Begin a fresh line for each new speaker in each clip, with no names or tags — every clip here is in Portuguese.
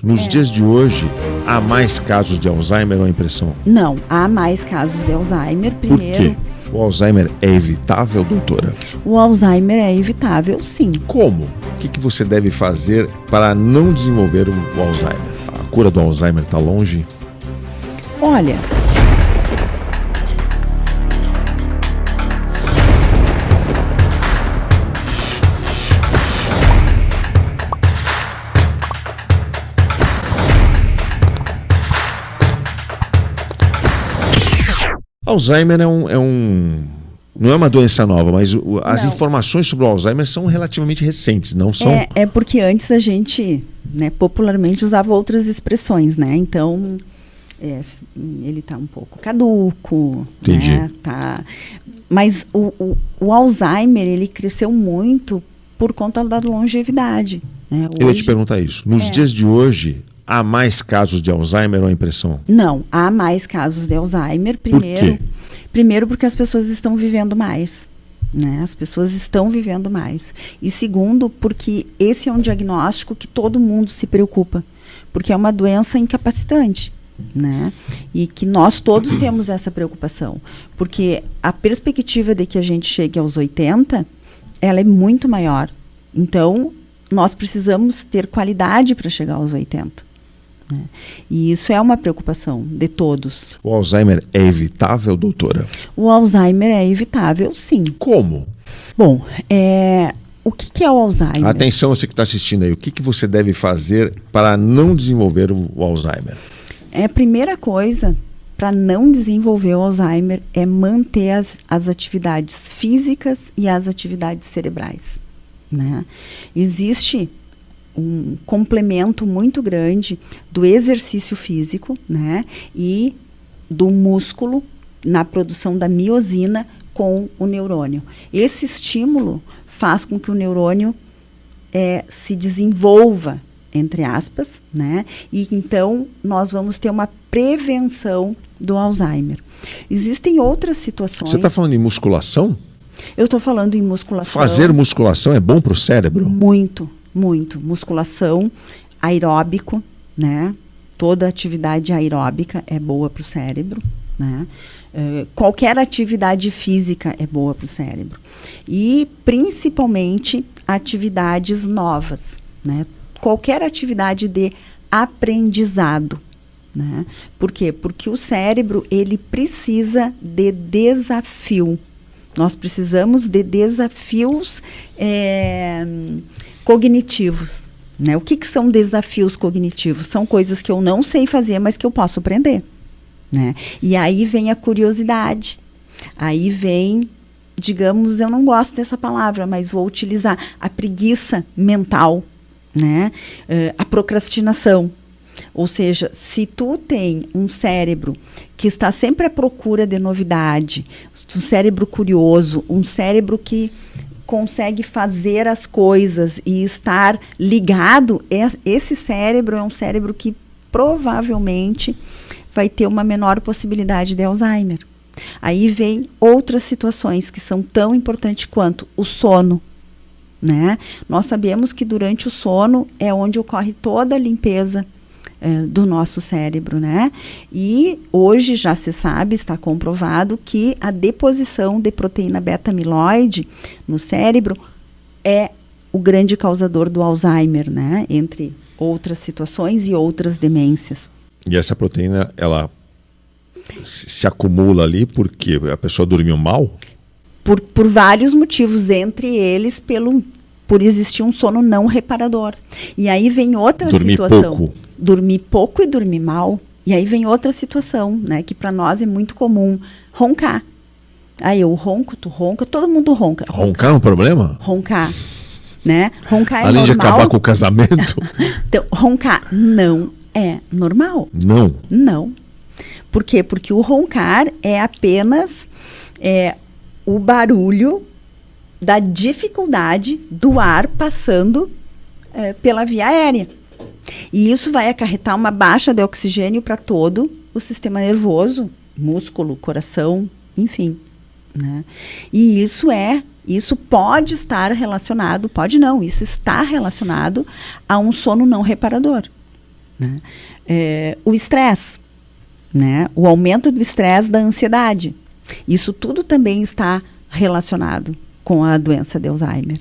Nos dias de hoje, há mais casos de Alzheimer ou impressão?
Não, há mais casos de Alzheimer.
Por quê? O Alzheimer é evitável, doutora?
O Alzheimer é evitável, sim.
Como? O que você deve fazer para não desenvolver o Alzheimer? A cura do Alzheimer está longe?
Olha,
Alzheimer não é uma doença nova, mas as informações sobre o Alzheimer são relativamente recentes, não são?
É porque antes a gente, popularmente usava outras expressões, né? Então, ele está um pouco caduco.
Entendi.
Né? Mas o Alzheimer, ele cresceu muito por conta da longevidade. Né?
Eu ia te perguntar isso. Nos dias de hoje, há mais casos de Alzheimer ou impressão?
Não, há mais casos de Alzheimer.
Por quê?
Primeiro porque as pessoas estão vivendo mais. Né? As pessoas estão vivendo mais. E segundo, porque esse é um diagnóstico que todo mundo se preocupa. Porque é uma doença incapacitante. Né? E que nós todos temos essa preocupação. Porque a perspectiva de que a gente chegue aos 80, ela é muito maior. Então, nós precisamos ter qualidade para chegar aos 80. Né? E isso é uma preocupação de todos.
O Alzheimer é evitável, doutora?
O Alzheimer é evitável, sim.
Como?
Bom, o que é o Alzheimer?
Atenção, você que está assistindo aí. O que você deve fazer para não desenvolver o Alzheimer?
A primeira coisa para não desenvolver o Alzheimer é manter as atividades físicas e as atividades cerebrais. Né? Existe um complemento muito grande do exercício físico, né, e do músculo na produção da miosina com o neurônio. Esse estímulo faz com que o neurônio se desenvolva, entre aspas, né, e então nós vamos ter uma prevenção do Alzheimer. Existem outras situações...
Você está falando em musculação?
Eu estou falando em musculação.
Fazer musculação é bom para o cérebro?
Muito. Muito. Musculação, aeróbico, né? Toda atividade aeróbica é boa para o cérebro, né? Qualquer atividade física é boa para o cérebro. E, principalmente, atividades novas, né? Qualquer atividade de aprendizado, né? Por quê? Porque o cérebro, ele precisa de desafio. Nós precisamos de desafios cognitivos. Né? O que são desafios cognitivos? São coisas que eu não sei fazer, mas que eu posso aprender. Né? E aí vem a curiosidade. Aí vem, digamos, eu não gosto dessa palavra, mas vou utilizar a preguiça mental, né? A procrastinação. Ou seja, se tu tem um cérebro que está sempre à procura de novidade, um cérebro curioso, um cérebro que consegue fazer as coisas e estar ligado, esse cérebro é um cérebro que provavelmente vai ter uma menor possibilidade de Alzheimer. Aí vem outras situações que são tão importantes quanto o sono. Né? Nós sabemos que durante o sono é onde ocorre toda a limpeza do nosso cérebro, né? E hoje já se sabe, está comprovado que a deposição de proteína beta-amiloide no cérebro é o grande causador do Alzheimer, né? Entre outras situações e outras demências.
E essa proteína, ela se acumula ali porque a pessoa dormiu mal?
Por vários motivos, entre eles por existir um sono não reparador. E aí vem outra situação.
Pouco.
Dormir pouco e dormir mal. E aí vem outra situação, né? Que para nós é muito comum. Roncar. Aí eu ronco, tu ronca, todo mundo ronca.
Roncar é um problema?
Roncar. Né? Roncar é
Além
normal.
de acabar com o casamento?
Então, roncar não é normal.
Não?
Não. Por quê? Porque o roncar é apenas o barulho da dificuldade do ar passando pela via aérea. E isso vai acarretar uma baixa de oxigênio para todo o sistema nervoso, músculo, coração, enfim. Né? E isso pode estar relacionado, pode não, isso está relacionado a um sono não reparador. né? O estresse, né? O aumento do estresse, da ansiedade. Isso tudo também está relacionado com a doença de Alzheimer.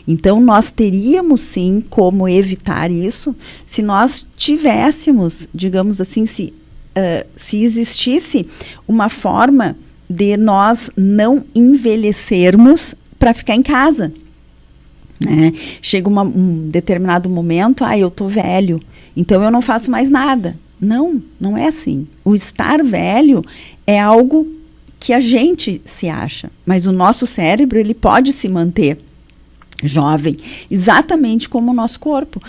Então, nós teríamos, sim, como evitar isso se nós tivéssemos, digamos assim, se existisse uma forma de nós não envelhecermos para ficar em casa. Né? Chega um determinado momento, eu tô velho, então eu não faço mais nada. Não, não é assim. O estar velho é algo que a gente se acha, mas o nosso cérebro, ele pode se manter jovem, exatamente como o nosso corpo.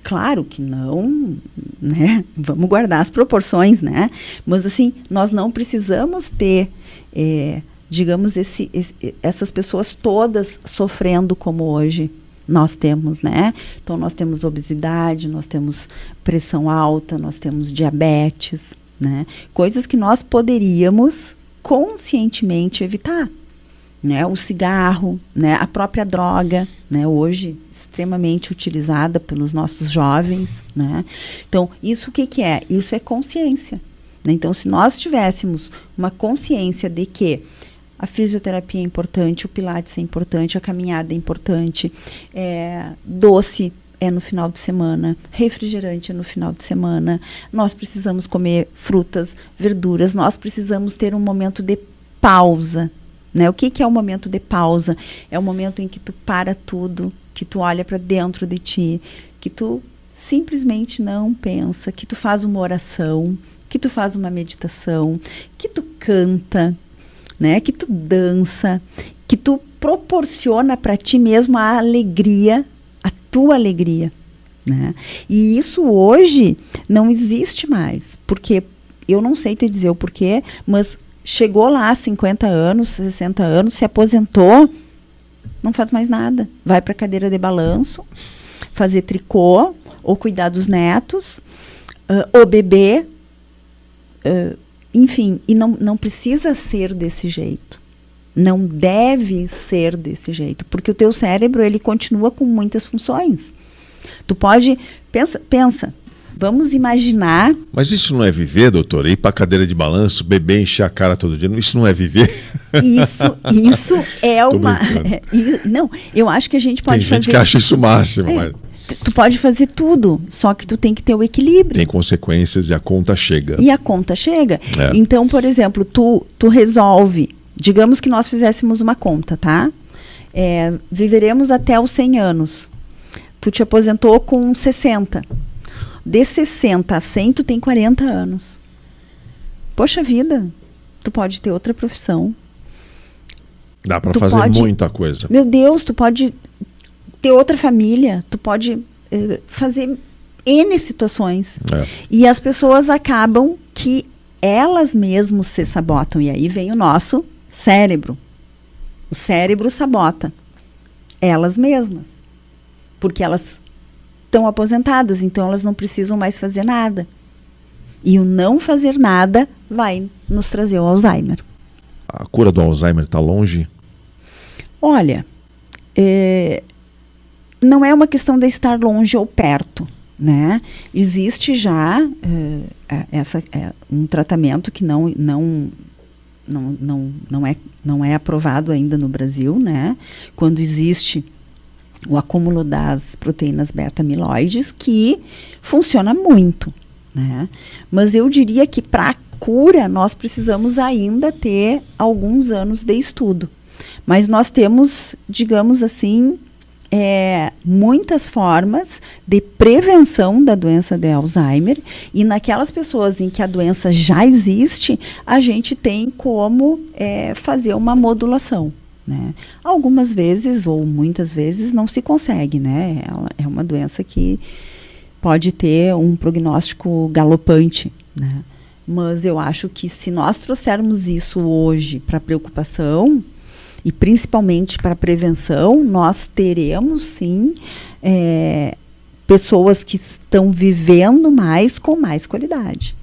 Claro que não, né? Vamos guardar as proporções, né? Mas assim, nós não precisamos ter, digamos, essas pessoas todas sofrendo como hoje nós temos, né? Então, nós temos obesidade, nós temos pressão alta, nós temos diabetes, né? Coisas que nós poderíamos conscientemente evitar. Né, o cigarro, né, a própria droga, né, hoje extremamente utilizada pelos nossos jovens, né? Então, isso o que é? Isso é consciência. Né? Então, se nós tivéssemos uma consciência de que a fisioterapia é importante, o pilates é importante, a caminhada é importante, doce é no final de semana, refrigerante é no final de semana, nós precisamos comer frutas, verduras, nós precisamos ter um momento de pausa. Né? O que é o momento de pausa? É o momento em que tu para tudo, que tu olha para dentro de ti, que tu simplesmente não pensa, que tu faz uma oração, que tu faz uma meditação, que tu canta, né? Que tu dança, que tu proporciona para ti mesmo a alegria, a tua alegria. Né? E isso hoje não existe mais, porque eu não sei te dizer o porquê, mas chegou lá 50 anos, 60 anos, se aposentou, não faz mais nada. Vai para a cadeira de balanço, fazer tricô, ou cuidar dos netos, ou beber, enfim. E não precisa ser desse jeito. Não deve ser desse jeito, porque o teu cérebro, ele continua com muitas funções. Tu pode... Pensa. Vamos imaginar...
Mas isso não é viver, doutora? Ir para a cadeira de balanço, beber, encher a cara todo dia, isso não é viver?
Isso é uma... não, eu acho que a gente pode fazer...
Tem gente que acha isso o máximo. Mas...
Tu pode fazer tudo, só que tu tem que ter o equilíbrio.
Tem consequências e a conta chega.
Então, por exemplo, tu resolve... Digamos que nós fizéssemos uma conta, tá? Viveremos até os 100 anos. Tu te aposentou com 60. De 60 a 100, tu tem 40 anos. Poxa vida, tu pode ter outra profissão.
Dá para fazer muita coisa.
Meu Deus, tu pode ter outra família, tu pode fazer N situações. E as pessoas acabam que elas mesmas se sabotam. E aí vem o nosso cérebro. O cérebro sabota elas mesmas. Porque elas estão aposentadas, então elas não precisam mais fazer nada. E o não fazer nada vai nos trazer o Alzheimer.
A cura do Alzheimer está longe?
Olha, não é uma questão de estar longe ou perto, né? Existe já um tratamento que não é aprovado ainda no Brasil, né? Quando existe o acúmulo das proteínas beta-amiloides, que funciona muito, né? Mas eu diria que para a cura nós precisamos ainda ter alguns anos de estudo. Mas nós temos, digamos assim, muitas formas de prevenção da doença de Alzheimer, e naquelas pessoas em que a doença já existe, a gente tem como fazer uma modulação. Né? Algumas vezes ou muitas vezes não se consegue, né? Ela é uma doença que pode ter um prognóstico galopante, né? Mas eu acho que se nós trouxermos isso hoje para preocupação e principalmente para prevenção, nós teremos sim pessoas que estão vivendo mais com mais qualidade.